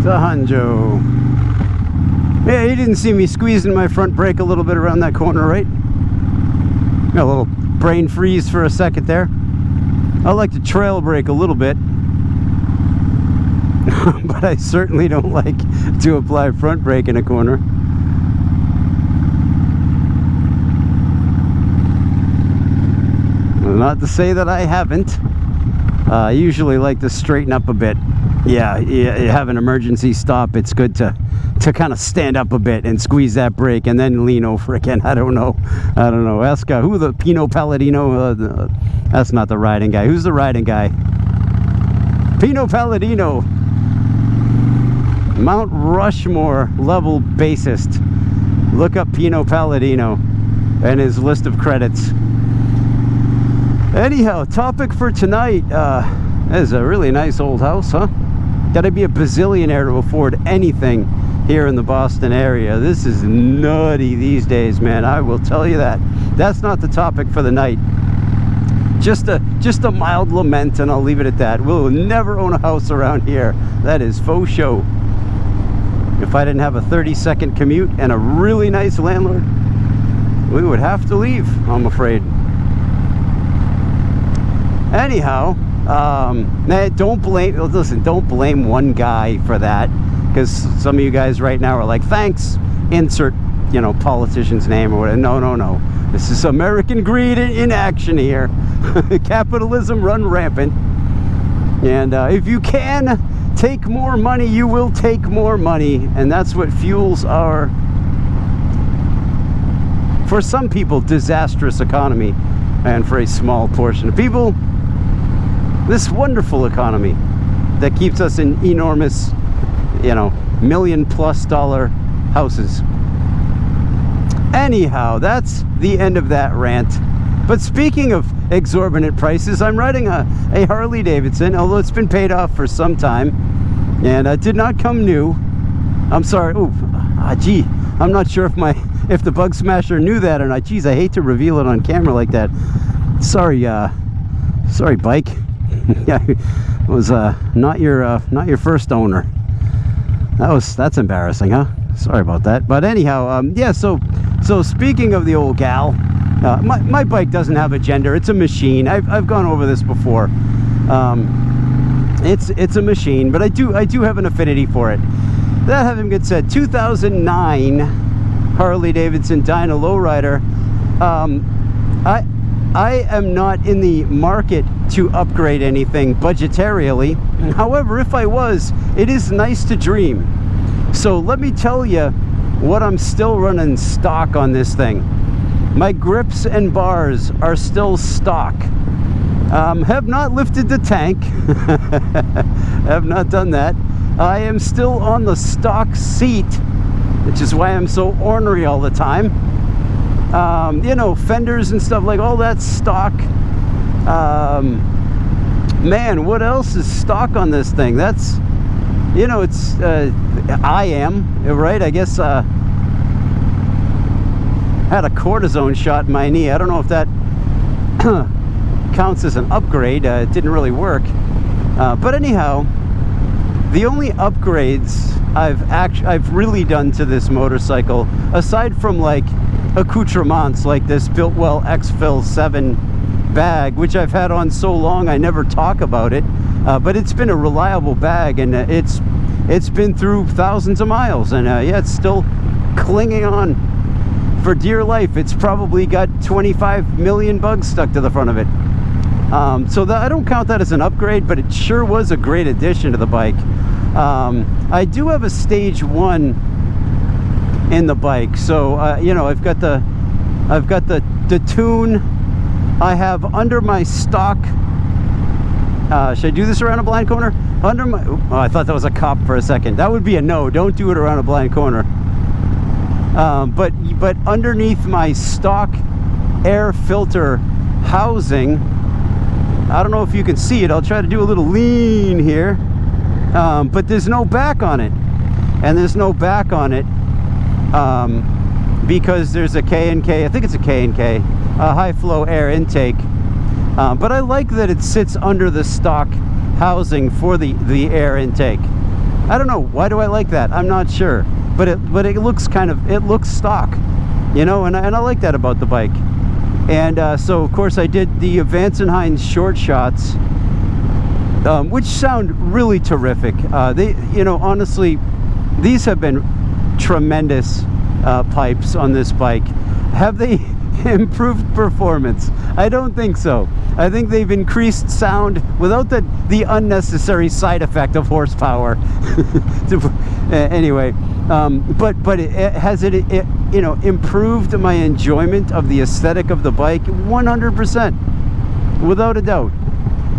a Hanjo. Yeah, you didn't see me squeezing my front brake a little bit around that corner, right? Got a little brain freeze for a second there. I like to trail brake a little bit, but I certainly don't like to apply front brake in a corner. Not to say that I haven't. I usually like to straighten up a bit. Yeah, you have an emergency stop, it's good to kind of stand up a bit and squeeze that brake and then lean over again. I don't know. Ask who the Pino Palladino, that's not the riding guy. Who's the riding guy? Pino Palladino, Mount Rushmore level bassist. Look up Pino Palladino and his list of credits. Anyhow, topic for tonight, this is a really nice old house, huh? Gotta be a bazillionaire to afford anything here in the Boston area. This is nutty these days, man. I will tell you that. That's not the topic for the night. Just a mild lament, and I'll leave it at that. We'll never own a house around here. That is faux show. If I didn't have a 30-second commute and a really nice landlord, we would have to leave, I'm afraid. Anyhow, don't blame one guy for that, because some of you guys right now are like, thanks, insert, politician's name or whatever. No. This is American greed in action here. Capitalism run rampant. And if you can take more money, you will take more money. And that's what fuels our, for some people, disastrous economy. And for a small portion of people, this wonderful economy that keeps us in enormous, $1 million+ houses. Anyhow, that's the end of that rant. But speaking of exorbitant prices, I'm riding a Harley Davidson, although it's been paid off for some time, and it did not come new. I'm sorry. Gee, I'm not sure if the Bug Smasher knew that or not. Geez, I hate to reveal it on camera like that. Sorry, bike. Yeah, it was not your first owner. That's embarrassing, huh? Sorry about that. But anyhow, yeah. So speaking of the old gal, my bike doesn't have a gender. It's a machine. I've gone over this before. It's a machine, but I do have an affinity for it. That having been said, 2009 Harley Davidson Dyna Lowrider. I am not in the market to upgrade anything budgetarily. However, if I was, it is nice to dream. So let me tell you what I'm still running stock on this thing. My grips and bars are still stock. Have not lifted the tank. Have not done that. I am still on the stock seat, which is why I'm so ornery all the time. Fenders and stuff, like all that stock. Man, what else is stock on this thing? That's, it's, I am, right? I guess, had a cortisone shot in my knee. I don't know if that counts as an upgrade. It didn't really work. But anyhow, the only upgrades I've really done to this motorcycle, aside from like accoutrements like this Biltwell X-Fill 7 bag, which I've had on so long I never talk about it, but it's been a reliable bag, and it's been through thousands of miles, and yeah, it's still clinging on for dear life. It's probably got 25 million bugs stuck to the front of it. So I don't count that as an upgrade, but it sure was a great addition to the bike. I do have a stage 1 in the bike, so I've got the tune. I have under my stock, should I do this around a blind corner? I thought that was a cop for a second. That would be a no. Don't do it around a blind corner. But underneath my stock air filter housing, I don't know if you can see it. I'll try to do a little lean here, but there's no back on it, and there's no back on it because there's a K&K, I think it's a K&K, high flow air intake, but I like that it sits under the stock housing for the air intake. I don't know, why do I like that? I'm not sure, but it looks it looks stock, you know, and I like that about the bike. And so of course I did the Vance & Hines short shots, which sound really terrific. They, you know, honestly, these have been tremendous pipes on this bike. Have they improved performance? I don't think so. I think they've increased sound without the unnecessary side effect of horsepower. Anyway, but has it you know, improved my enjoyment of the aesthetic of the bike? 100%, without a doubt.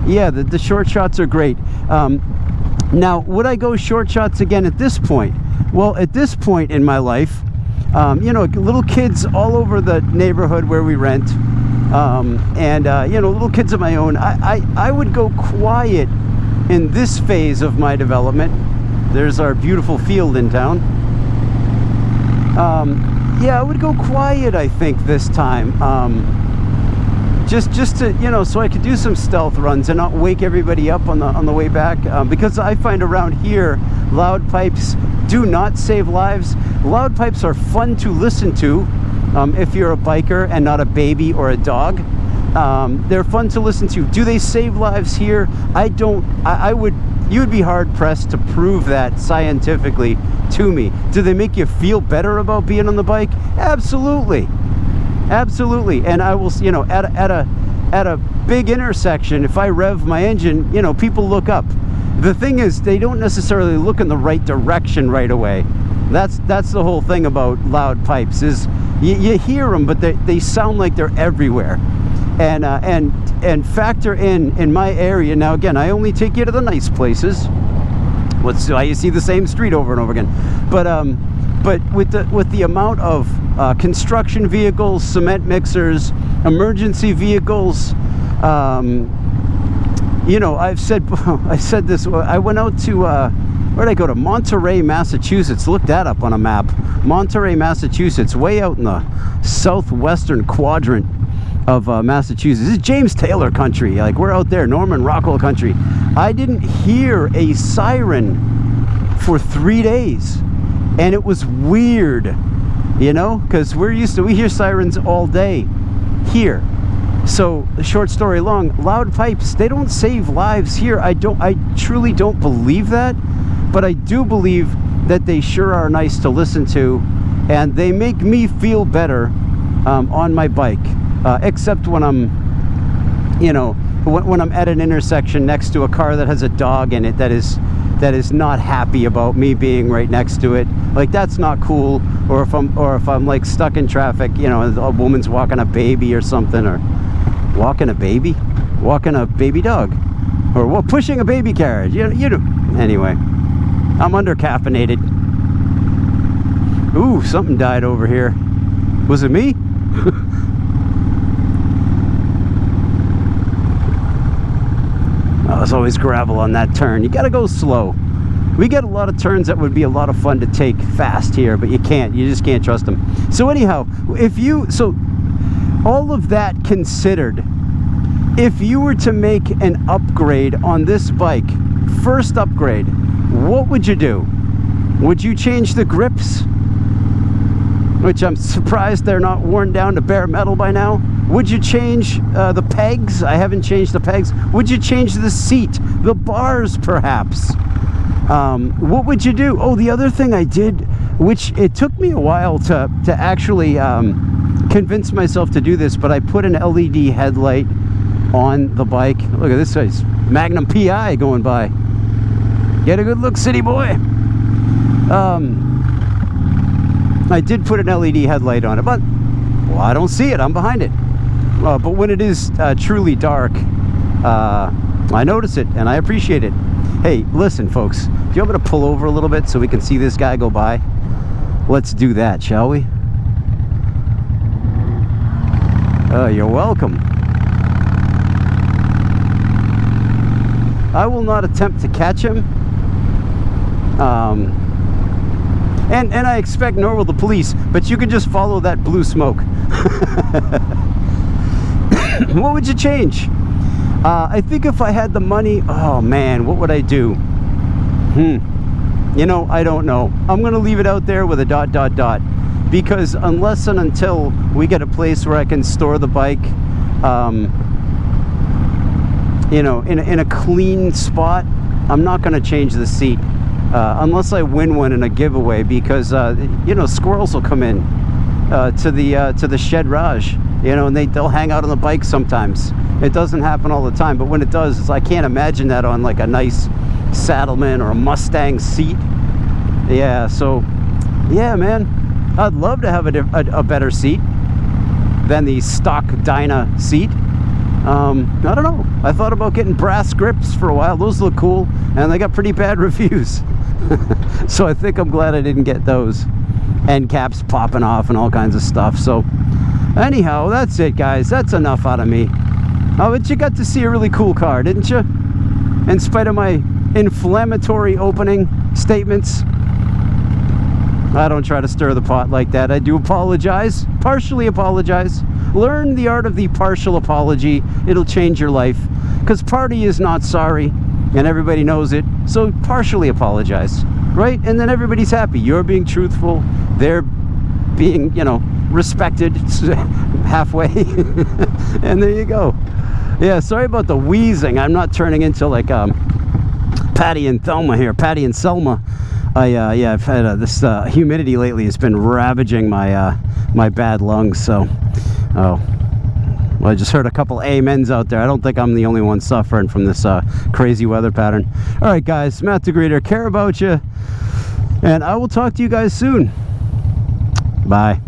Yeah, the short shots are great. Now, would I go short shots again at this point? Well, at this point in my life, you know, little kids all over the neighborhood where we rent, and you know, little kids of my own, I would go quiet in this phase of my development. There's our beautiful field in town. Yeah, I would go quiet, I think, this time. Just to, you know, so I could do some stealth runs and not wake everybody up on the way back, because I find around here loud pipes do not save lives. Loud pipes are fun to listen to if you're a biker and not a baby or a dog. They're fun to listen to. Do they save lives here? You would be hard pressed to prove that scientifically to me. Do they make you feel better about being on the bike? Absolutely. Absolutely. And I will, you know, at a big intersection, if I rev my engine, you know, people look up. The thing is, they don't necessarily look in the right direction right away. That's the whole thing about loud pipes, is you hear them, but they sound like they're everywhere. And factor in my area. Now again, I only take you to the nice places. Why you see the same street over and over again. But with the amount of construction vehicles, cement mixers, emergency vehicles, you know, I said this. I went out to where'd I go to? Monterey, Massachusetts. Look that up on a map. Monterey, Massachusetts, way out in the southwestern quadrant of Massachusetts. This is James Taylor country. Like, we're out there, Norman Rockwell country. I didn't hear a siren for 3 days, and it was weird, you know, because we hear sirens all day here. So the short story long, loud pipes, they don't save lives here. I truly don't believe that, but I do believe that they sure are nice to listen to, and they make me feel better on my bike, except when I'm, you know, when I'm at an intersection next to a car that has a dog in it that is not happy about me being right next to it. Like, that's not cool. Or if I'm like stuck in traffic, you know, a woman's walking a baby or something, or walking a baby dog, or pushing a baby carriage. You know. Anyway, I'm under caffeinated. Ooh, something died over here. Was it me? Oh, there's always gravel on that turn. You gotta go slow. We get a lot of turns that would be a lot of fun to take fast here, but you just can't trust them. So anyhow, all of that considered, if you were to make an upgrade on this bike, first upgrade, what would you do? Would you change the grips? Which I'm surprised they're not worn down to bare metal by now. Would you change the pegs? I haven't changed the pegs. Would you change the seat? The bars, perhaps? What would you do? Oh, the other thing I did, which it took me a while to actually convince myself to do this, but I put an LED headlight on the bike. Look at this guy's Magnum PI going by. Get a good look, city boy. I did put an LED headlight on it, but, well, I don't see it. I'm behind it. But when it is truly dark, I notice it, and I appreciate it. Hey, listen, folks. Do you want me to pull over a little bit so we can see this guy go by? Let's do that, shall we? Oh, you're welcome. I will not attempt to catch him. And I expect nor will the police, but you can just follow that blue smoke. What would you change? I think if I had the money, oh man, what would I do? You know, I don't know. I'm gonna leave it out there with a ... because unless and until we get a place where I can store the bike, you know, in a clean spot, I'm not gonna change the seat unless I win one in a giveaway, because you know, squirrels will come in to the shed garage, you know, and they'll hang out on the bike sometimes. It doesn't happen all the time, but when it does, I can't imagine that on like a nice Saddleman or a Mustang seat. Yeah, so yeah, man, I'd love to have a better seat than the stock Dyna seat. I don't know, I thought about getting brass grips for a while. Those look cool, and they got pretty bad reviews. So I think I'm glad I didn't get those. End caps popping off and all kinds of stuff. So anyhow, that's it, guys. That's enough out of me. Oh, but you got to see a really cool car, didn't you? In spite of my inflammatory opening statements, I don't try to stir the pot like that. I do apologize, partially apologize. Learn the art of the partial apology. It'll change your life, because party is not sorry, and everybody knows it. So partially apologize, right? And then everybody's happy. You're being truthful. They're being, you know, respected halfway. And there you go. Yeah, sorry about the wheezing. I'm not turning into like Patty and Thelma here. Patty and Selma. Yeah, I've had this humidity lately has been ravaging my my bad lungs. So, well, I just heard a couple amens out there. I don't think I'm the only one suffering from this crazy weather pattern. All right, guys, Matt the Greeter, care about you, and I will talk to you guys soon. Bye.